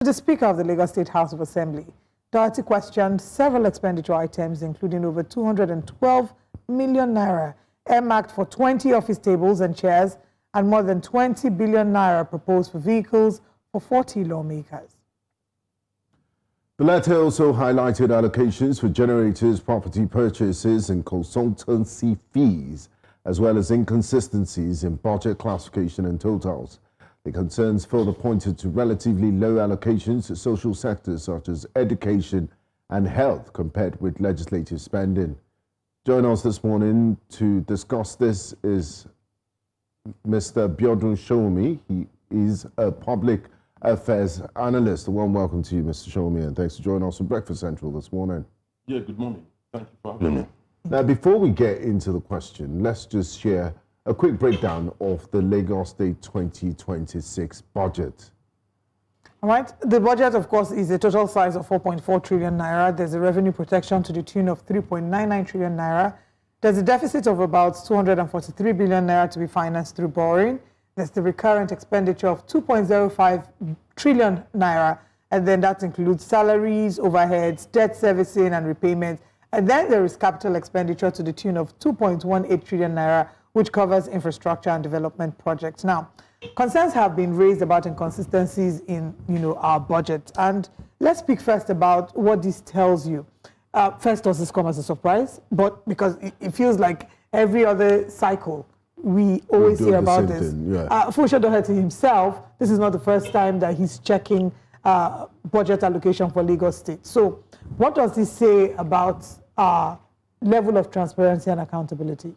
The Speaker of the Lagos State House of Assembly, Doherty questioned several expenditure items, including over 212 million naira earmarked for 20 office tables and chairs and more than 20 billion naira proposed for vehicles for 40 lawmakers. The letter also highlighted allocations for generators, property purchases, and consultancy fees, as well as inconsistencies in budget classification and totals. The concerns further pointed to relatively low allocations to social sectors such as education and health compared with legislative spending. Joining us this morning to discuss this is Mr. Biodun Sowunmi. He is a public affairs analyst. A warm welcome to you, Mr. Sowunmi, and thanks for joining us on Breakfast Central this morning. Yeah, good morning. Thank you for having me. Now, before we get into the question, let's just share a quick breakdown of the Lagos State 2026 budget. All right. The budget, of course, is a total size of 4.4 trillion naira. There's a revenue protection to the tune of 3.99 trillion naira. There's a deficit of about 243 billion naira to be financed through borrowing. There's the recurrent expenditure of 2.05 trillion naira. And then that includes salaries, overheads, debt servicing and repayments. And then there is capital expenditure to the tune of 2.18 trillion naira, which covers infrastructure and development projects. Now, concerns have been raised about inconsistencies in, our budget. And let's speak first about what this tells you. First, does this come as a surprise? But because it feels like every other cycle, we always hear about this. Funso Doherty himself, this is not the first time that he's checking budget allocation for Lagos State. So what does this say about level of transparency and accountability?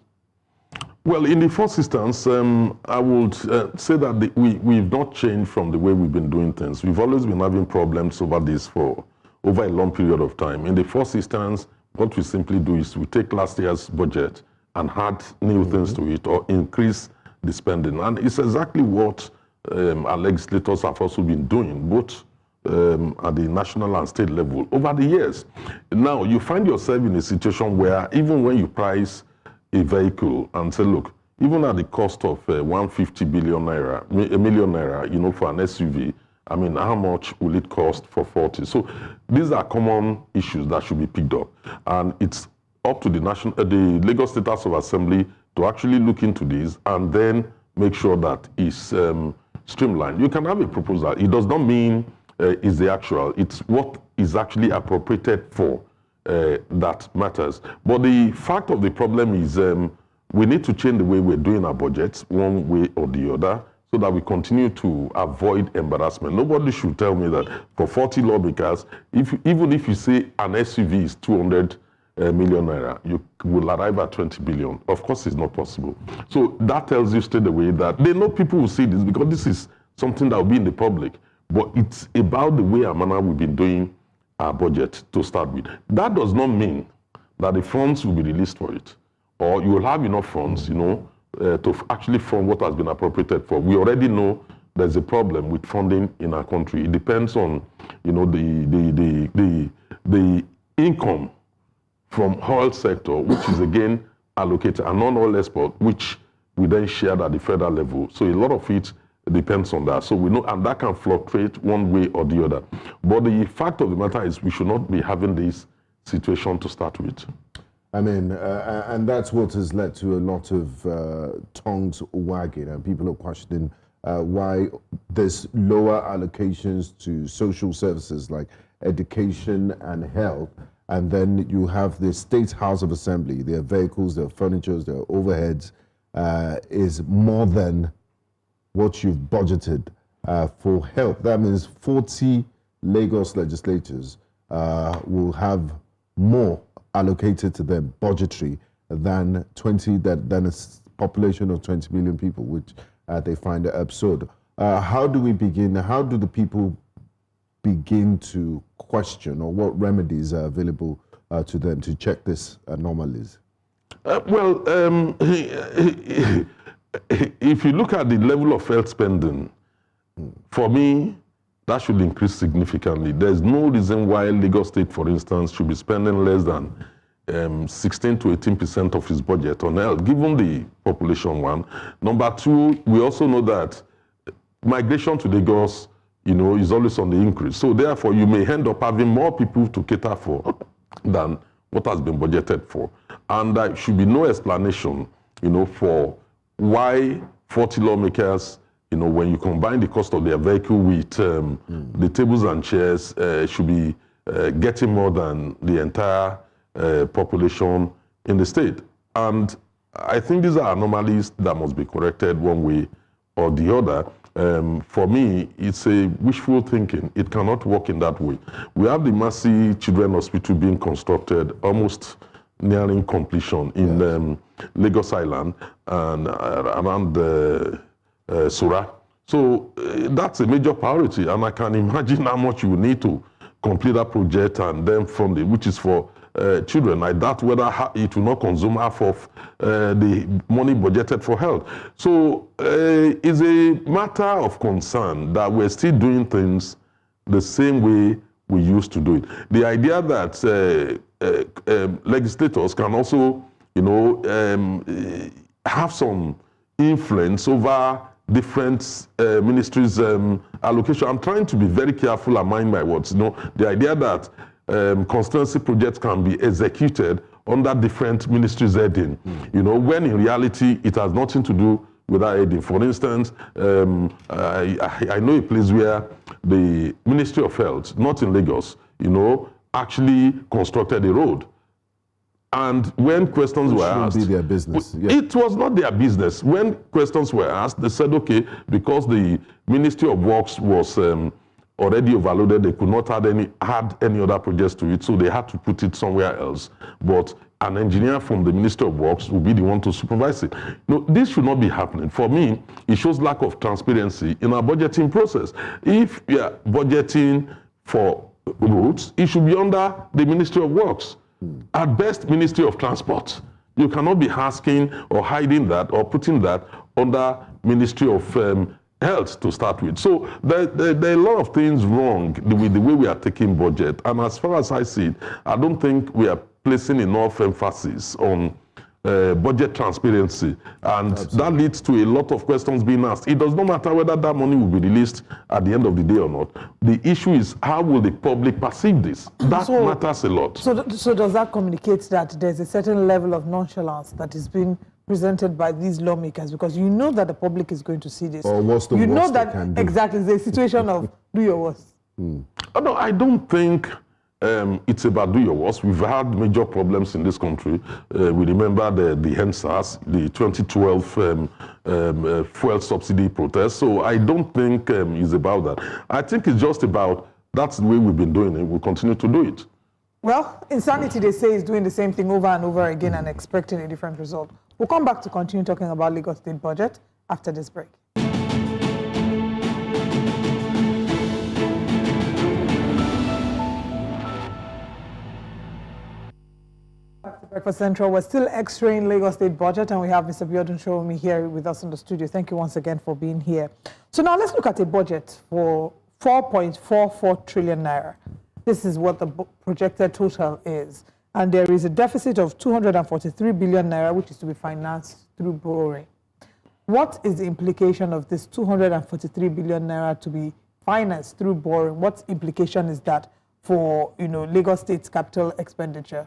Well, in the first instance, I would say that we've not changed from the way we've been doing things. We've always been having problems over this for over a long period of time. In the first instance, what we simply do is we take last year's budget and add new things to it or increase the spending. And it's exactly what our legislators have also been doing, both at the national and state level over the years. Now, you find yourself in a situation where even when you price a vehicle and say, look, even at the cost of 150 billion naira, a million naira, for an SUV, I mean, how much will it cost for 40? So these are common issues that should be picked up. And it's up to the the Lagos State House of Assembly to actually look into this and then make sure that it's streamlined. You can have a proposal. It does not mean it's the actual. It's what is actually appropriated for. That matters. But the fact of the problem is we need to change the way we're doing our budgets one way or the other so that we continue to avoid embarrassment. Nobody should tell me that for 40 lawmakers, even if you say an SUV is 200 million naira, you will arrive at 20 billion. Of course, it's not possible. So that tells you straight away that they know people will see this because this is something that will be in the public. But it's about the way and manner we've been doing our budget to start with. That does not mean that the funds will be released for it, or you will have enough funds, to actually fund what has been appropriated for. We already know there's a problem with funding in our country. It depends on, the income from oil sector, which is again allocated, and non-oil export, which we then share at the federal level. So a lot of it depends on that. So we know, and that can fluctuate one way or the other. But the fact of the matter is we should not be having this situation to start with. I mean, and that's what has led to a lot of tongues wagging, and people are questioning why there's lower allocations to social services like education and health, and then you have the State House of Assembly, their vehicles, their furniture, their overheads is more than what you've budgeted for health. That means 40 Lagos legislators will have more allocated to them budgetary than than a population of 20 million people, which they find absurd. How do we begin? How do the people begin to question, or what remedies are available to them to check this anomalies? If you look at the level of health spending, for me, that should increase significantly. There's no reason why Lagos State, for instance, should be spending less than 16 to 18% of its budget on health, given the population, one. Number two, we also know that migration to Lagos is always on the increase. So therefore, you may end up having more people to cater for than what has been budgeted for. And there should be no explanation, for why 40 lawmakers, when you combine the cost of their vehicle with the tables and chairs, should be getting more than the entire population in the state. And I think these are anomalies that must be corrected one way or the other. For me, it's a wishful thinking. It cannot work in that way. We have the Mercy Children Hospital being constructed, almost nearing completion in Lagos Island and around Sura. So that's a major priority, and I can imagine how much you need to complete that project, and then which is for children. I doubt whether it will not consume half of the money budgeted for health. So it's a matter of concern that we're still doing things the same way we used to do it. The idea that legislators can also, have some influence over different ministries' allocation. I'm trying to be very careful and mind my words. The idea that consultancy projects can be executed under different ministries' heading, when in reality it has nothing to do with that heading. For instance, I know a place where the Ministry of Health, not in Lagos, actually constructed a road. And when questions were asked, be their business. It was not their business. When questions were asked, they said, okay, because the Ministry of Works was already overloaded, they could not add any other projects to it, so they had to put it somewhere else. But an engineer from the Ministry of Works will be the one to supervise it. This should not be happening. For me, it shows lack of transparency in our budgeting process. If we are budgeting for roads, it should be under the Ministry of Works. At best, Ministry of Transport. You cannot be asking or hiding that or putting that under Ministry of Health to start with. So there are a lot of things wrong with the way we are taking budget. And as far as I see it, I don't think we are placing enough emphasis on budget transparency. And that leads to a lot of questions being asked. It does not matter whether that money will be released at the end of the day or not. The issue is, how will the public perceive this? That matters a lot. So does that communicate that there's a certain level of nonchalance that is being presented by these lawmakers? Because you know that the public is going to see this. Or what's the you worst know they that can do? exactly the situation of do your worst. Oh, no, I don't think it's about do your worst. We've had major problems in this country. We remember the NSAS, the 2012 fuel subsidy protest. So I don't think it's about that. I think it's just about that's the way we've been doing it. We'll continue to do it. Well, insanity, they say, is doing the same thing over and over again and expecting a different result. We'll come back to continue talking about Lagos State budget after this break. Breakfast Central, we're still x-raying Lagos State budget, and we have Mr. Biodun Sowunmi here with us in the studio. Thank you once again for being here. So now let's look at a budget for 4.44 trillion naira. This is what the projected total is. And there is a deficit of 243 billion naira, which is to be financed through borrowing. What is the implication of this 243 billion naira to be financed through borrowing? What implication is that for, Lagos State's capital expenditure?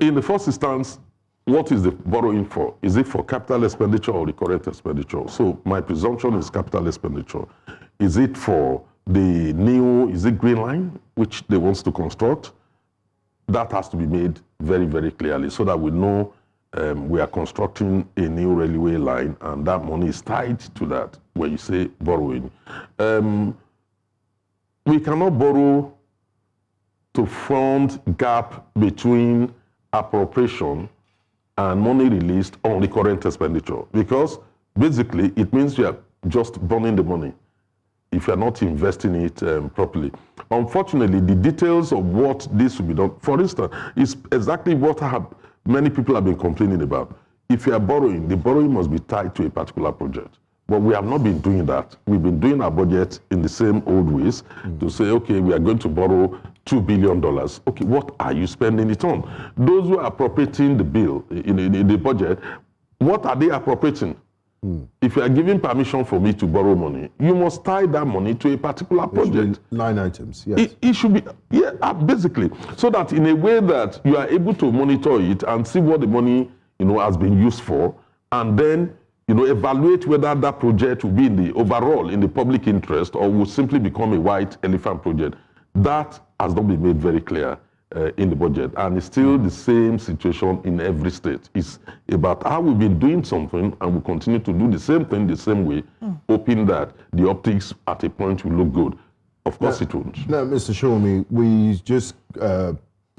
In the first instance, what is the borrowing for? Is it for capital expenditure or recurrent expenditure? So my presumption is capital expenditure. Is it for the new, Green Line, which they want to construct? That has to be made very, very clearly so that we know we are constructing a new railway line, and that money is tied to that when you say borrowing. We cannot borrow to fund gap between appropriation and money released on recurrent expenditure, because basically it means we are just burning the money if you are not investing it properly. Unfortunately, the details of what this will be done, for instance, is exactly what many people have been complaining about. If you are borrowing, the borrowing must be tied to a particular project. But we have not been doing that. We've been doing our budget in the same old ways to say, okay, we are going to borrow $2 billion. Okay, what are you spending it on? Those who are appropriating the bill in the budget, what are they appropriating? If you are giving permission for me to borrow money, you must tie that money to a particular project. Line items, yes. It should be, basically, so that in a way that you are able to monitor it and see what the money, has been used for, and then, evaluate whether that project will be in the public interest, or will simply become a white elephant project. That has not been made very clear in the budget, and it's still the same situation in every state. It's about how we've been doing something and we continue to do the same thing the same way, hoping that the optics at a point will look good. Of course it won't. Now, Mr. Sowunmi, we just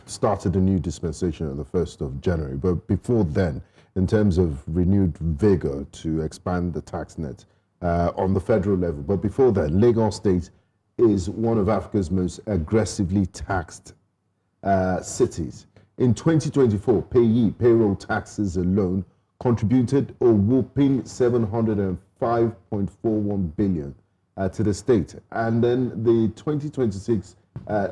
started a new dispensation on the 1st of January, but before then, in terms of renewed vigor to expand the tax net on the federal level, but before then, Lagos State is one of Africa's most aggressively taxed cities. In 2024, payroll taxes alone contributed a whopping 705.41 billion to the state. And then the 2026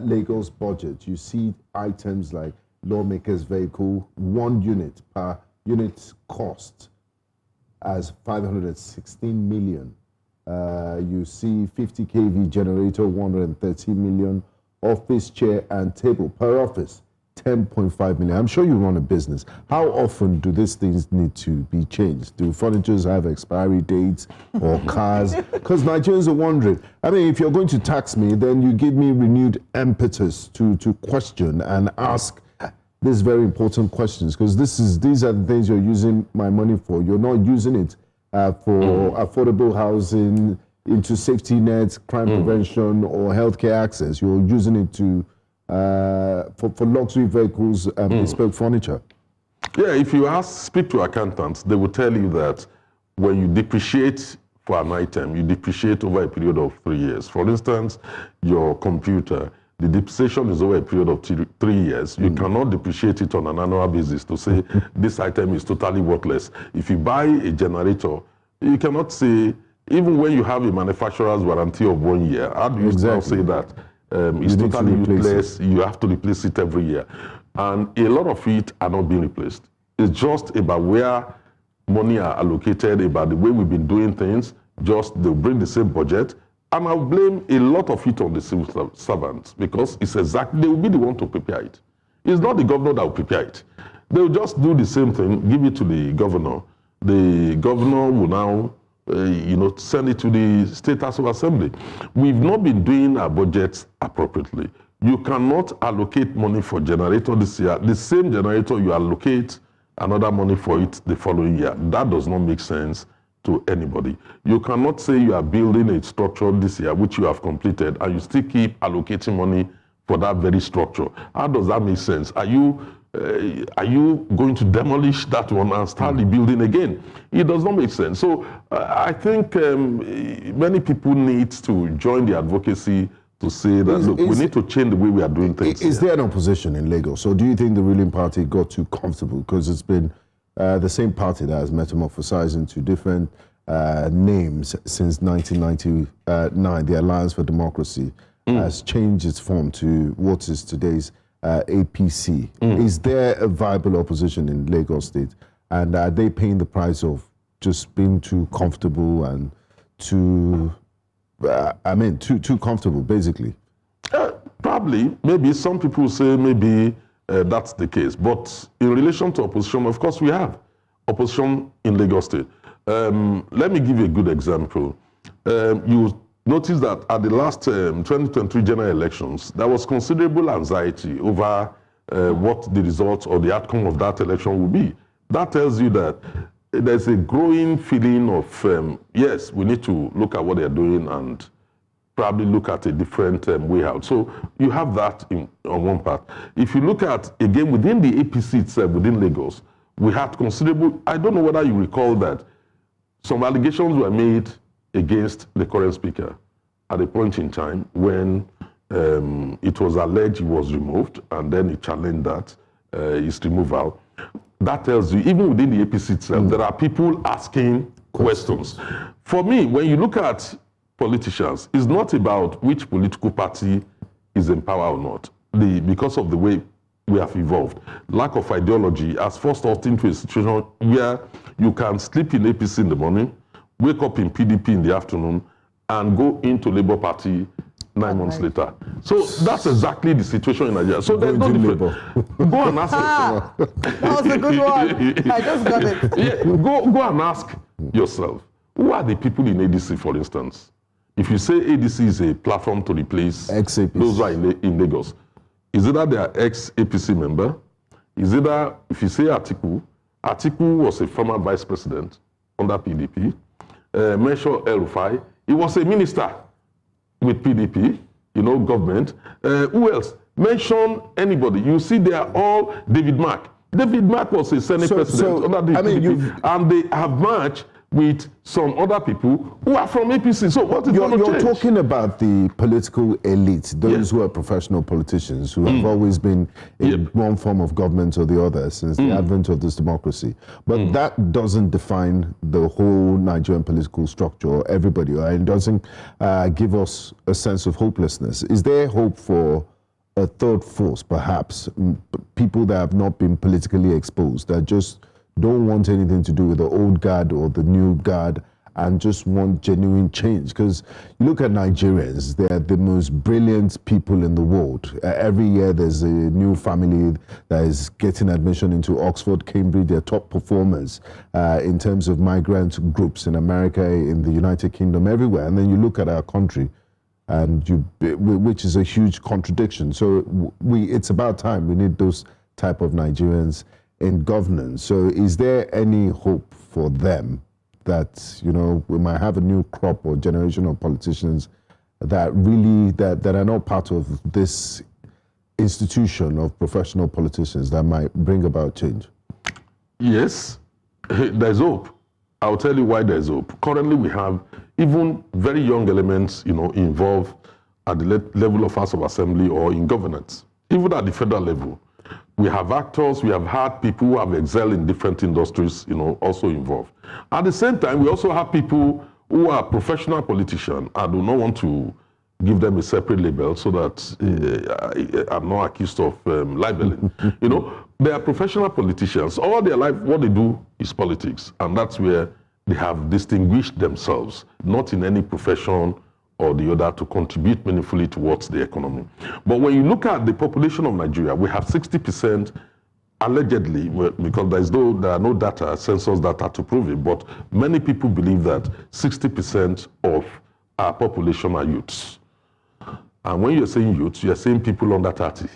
Lagos budget, you see items like lawmakers vehicle, 1 unit per unit cost as 516 million. You see 50 kV generator, 130 million. Office chair and table per office, 10.5 million. I'm sure you run a business. How often do these things need to be changed? Do furnitures have expiry dates or cars? Because Nigerians are wondering. I mean, if you're going to tax me, then you give me renewed impetus to question and ask these very important questions, because these are the things you're using my money for. You're not using it for affordable housing, into safety nets, crime prevention, or healthcare access. You're using it to for luxury vehicles and bespoke furniture. Yeah, if you speak to accountants, they will tell you that when you depreciate for an item, you depreciate over a period of 3 years. For instance, your computer, the depreciation is over a period of 3 years. You cannot depreciate it on an annual basis to say this item is totally worthless. If you buy a generator, you cannot say, even when you have a manufacturer's warranty of 1 year, how do you now say that it's totally useless? You have to replace it every year. And a lot of it are not being replaced. It's just about where money are allocated, about the way we've been doing things. Just they'll bring the same budget. And I'll blame a lot of it on the civil servants, because it's exactly, they will be the one to prepare it. It's not the governor that will prepare it. They'll just do the same thing, give it to the governor. The governor will now send it to the State House of Assembly. We've not been doing our budgets appropriately. You cannot allocate money for generator this year. The same generator, you allocate another money for it the following year. That does not make sense to anybody. You cannot say you are building a structure this year, which you have completed, and you still keep allocating money for that very structure. How does that make sense? Are you going to demolish that one and start rebuilding again? It does not make sense. So I think many people need to join the advocacy to say that, look, we need to change the way we are doing things. Is there an opposition in Lagos? So do you think the ruling party got too comfortable? Because it's been the same party that has metamorphosized into different names since 1999. The Alliance for Democracy has changed its form to what is today's APC. Is there a viable opposition in Lagos State? And are they paying the price of just being too comfortable and too comfortable, basically? Probably. Maybe some people say maybe that's the case. But in relation to opposition, of course, we have opposition in Lagos State. Let me give you a good example. You notice that at the last 2023 general elections, there was considerable anxiety over what the results or the outcome of that election will be. That tells you that there's a growing feeling of, yes, we need to look at what they're doing and probably look at a different way out. So you have that on one part. If you look at, again, within the APC itself, within Lagos, we had considerable, I don't know whether you recall that some allegations were made against the current speaker at a point in time when it was alleged he was removed, and then he challenged that, his removal. That tells you, even within the APC itself, there are people asking questions. For me, when you look at politicians, it's not about which political party is in power or not. Because of the way we have evolved, lack of ideology has forced us into a situation where you can sleep in APC in the morning, wake up in PDP in the afternoon, and go into Labour Party 9 months later. So that's exactly the situation in Nigeria. So there's no difference. Go and ask. That was a good one. I just got it. Yeah, go and ask yourself, who are the people in ADC, for instance? If you say ADC is a platform to replace ex-APC. Those who are in Lagos, is it that they are ex-APC member? Is it that, if you say Atiku was a former vice president under PDP, mention El-Rufai, he was a minister with PDP, government. Who else? Mention anybody. You see, they are all David Mark. David Mark was a Senate president under the PDP, and they have merged with some other people who are from APC. So what is going to change? You're talking about the political elite, those who are professional politicians who have always been in one form of government or the other since the advent of this democracy. But that doesn't define the whole Nigerian political structure or everybody, or it doesn't give us a sense of hopelessness. Is there hope for a third force, perhaps, people that have not been politically exposed, that just don't want anything to do with the old guard or the new guard and just want genuine change? Because you look at Nigerians, they're the most brilliant people in the world. Every year there's a new family that is getting admission into Oxford, Cambridge. They're top performers in terms of migrant groups in America, in the United Kingdom, everywhere. And then you look at our country, and which is a huge contradiction. So it's about time we need those type of Nigerians in governance. So is there any hope for them that, we might have a new crop or generation of politicians that really, that are not part of this institution of professional politicians that might bring about change? Yes, there's hope. I'll tell you why there's hope. Currently, we have even very young elements, involved at the level of House of Assembly or in governance, even at the federal level. We have actors, we have had people who have excelled in different industries, also involved. At the same time, we also have people who are professional politicians. I do not want to give them a separate label so that I'm not accused of libeling. They are professional politicians. All their life, what they do is politics. And that's where they have distinguished themselves, not in any profession or the other, to contribute meaningfully towards the economy. But when you look at the population of Nigeria, we have 60%, allegedly, because there are no data, census data to prove it, but many people believe that 60% of our population are youths. And when you're saying youths, you're saying people under 30.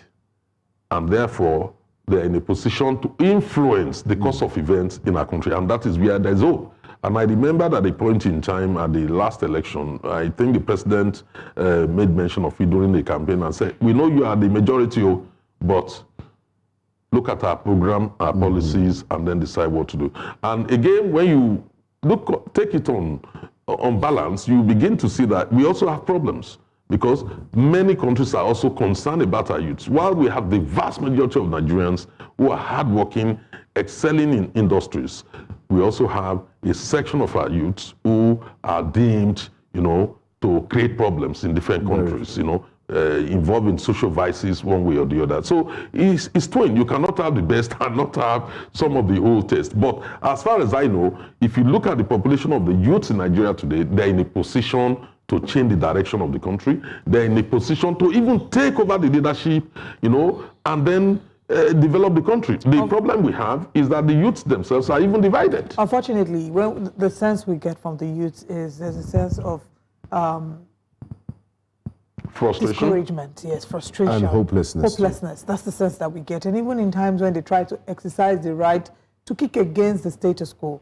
And therefore, they're in a position to influence the course of events in our country. And that is where there's hope. And I remember at a point in time at the last election, I think the president made mention of it during the campaign and said, we know you are the majority, but look at our program, our policies, and then decide what to do. And again, when you take it on balance, you begin to see that we also have problems, because many countries are also concerned about our youths. While we have the vast majority of Nigerians who are hardworking, excelling in industries, we also have a section of our youths who are deemed, to create problems in different countries, involved in social vices one way or the other. So it's twin. You cannot have the best and not have some of the old taste. But as far as I know, if you look at the population of the youths in Nigeria today, they're in a position to change the direction of the country. They're in a position to even take over the leadership, and then develop the country. The problem we have is that the youths themselves are even divided. Unfortunately, the sense we get from the youths is there's a sense of frustration, discouragement, yes, frustration, and hopelessness. That's the sense that we get. And even in times when they try to exercise the right to kick against the status quo,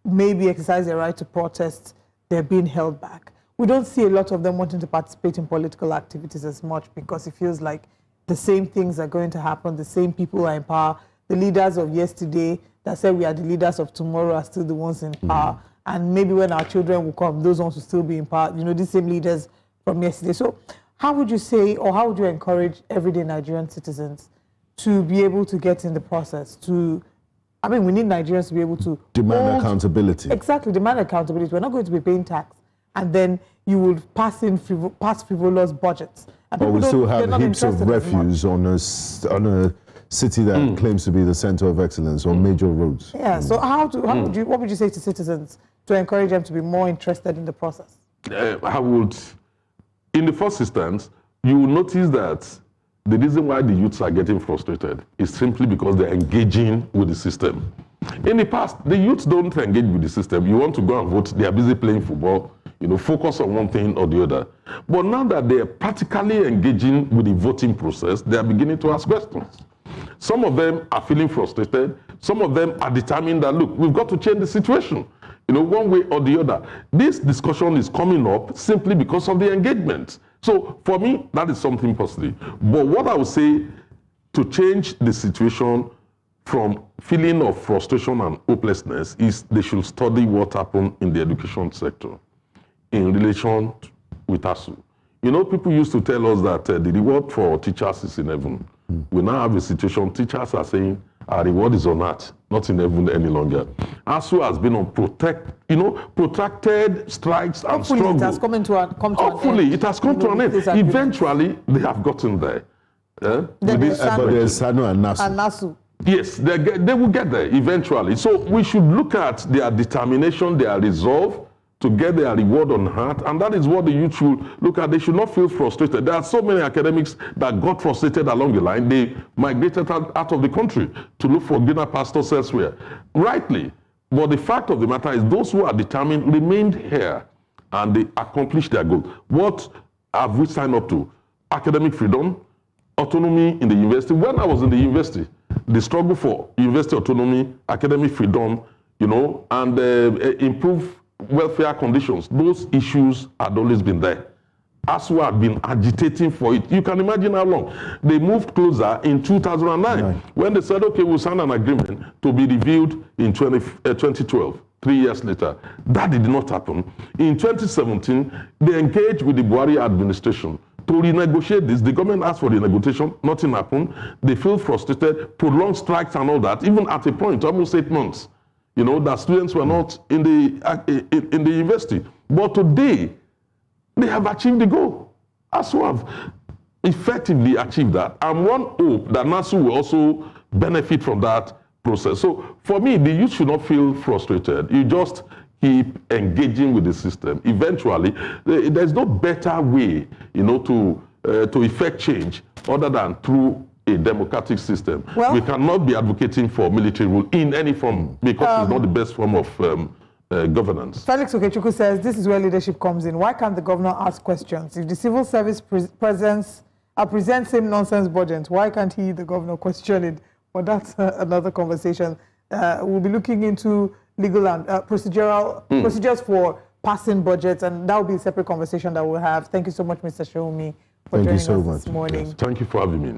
maybe exercise their right to protest, they're being held back. We don't see a lot of them wanting to participate in political activities as much, because it feels like the same things are going to happen, the same people are in power. The leaders of yesterday that said we are the leaders of tomorrow are still the ones in power. And maybe when our children will come, those ones will still be in power, these same leaders from yesterday. So how would you say, or how would you encourage everyday Nigerian citizens to be able to get in the process we need Nigerians to be able to demand accountability. Exactly, demand accountability. We're not going to be paying tax, and then you will pass frivolous budgets. But we still have heaps of refuse on a city that claims to be the center of excellence on major roads. Yeah. So what would you say to citizens to encourage them to be more interested in the process? I would, in the first instance, you will notice that the reason why the youths are getting frustrated is simply because they're engaging with the system. In the past, the youths don't engage with the system. You want to go and vote, they are busy playing football, focus on one thing or the other. But now that they are practically engaging with the voting process, they are beginning to ask questions. Some of them are feeling frustrated. Some of them are determined that, look, we've got to change the situation, one way or the other. This discussion is coming up simply because of the engagement. So for me, that is something positive. But what I would say to change the situation from feeling of frustration and hopelessness is they should study what happened in the education sector in relation with ASU. People used to tell us that the reward for teachers is in heaven. We now have a situation, teachers are saying our reward is on earth, not in heaven any longer. ASU has been on protracted strikes and struggle. It has come to an end. Hopefully, it has come to an end. Eventually, they have gotten there. But there's Sanu and Nasu. Yes, they will get there eventually. So we should look at their determination, their resolve to get their reward on heart, and that is what the youth should look at. They should not feel frustrated. There are so many academics that got frustrated along the line. They migrated out of the country to look for greener pastures elsewhere, rightly. But the fact of the matter is those who are determined remained here and they accomplished their goal. What have we signed up to? Academic freedom, autonomy in the university. When I was in the university, the struggle for university autonomy, academic freedom, and improve welfare conditions, those issues had always been there. ASU had been agitating for it. You can imagine how long. They moved closer in 2009 when they said, okay, we'll sign an agreement to be reviewed in 2012, 3 years later. That did not happen. In 2017, they engaged with the Buhari administration to renegotiate this. The government asked for renegotiation, nothing happened. They feel frustrated, prolonged strikes and all that, even at a point, almost 8 months. That students were not in the university. But today, they have achieved the goal. ASU have effectively achieved that. And one hope that NASU will also benefit from that process. So for me, the youth should not feel frustrated. You just keep engaging with the system. Eventually, there's no better way, to effect change other than through a democratic system. Well, we cannot be advocating for military rule in any form because it's not the best form of governance. Felix Okechukwu says this is where leadership comes in. Why can't the governor ask questions? If the civil service presents same nonsense budget, why can't he, the governor, question it? Well, that's another conversation. We'll be looking into legal and procedures for passing budgets, and that will be a separate conversation that we'll have. Thank you so much, Mr. Sowunmi, for joining us this morning. Yes. Thank you for having me.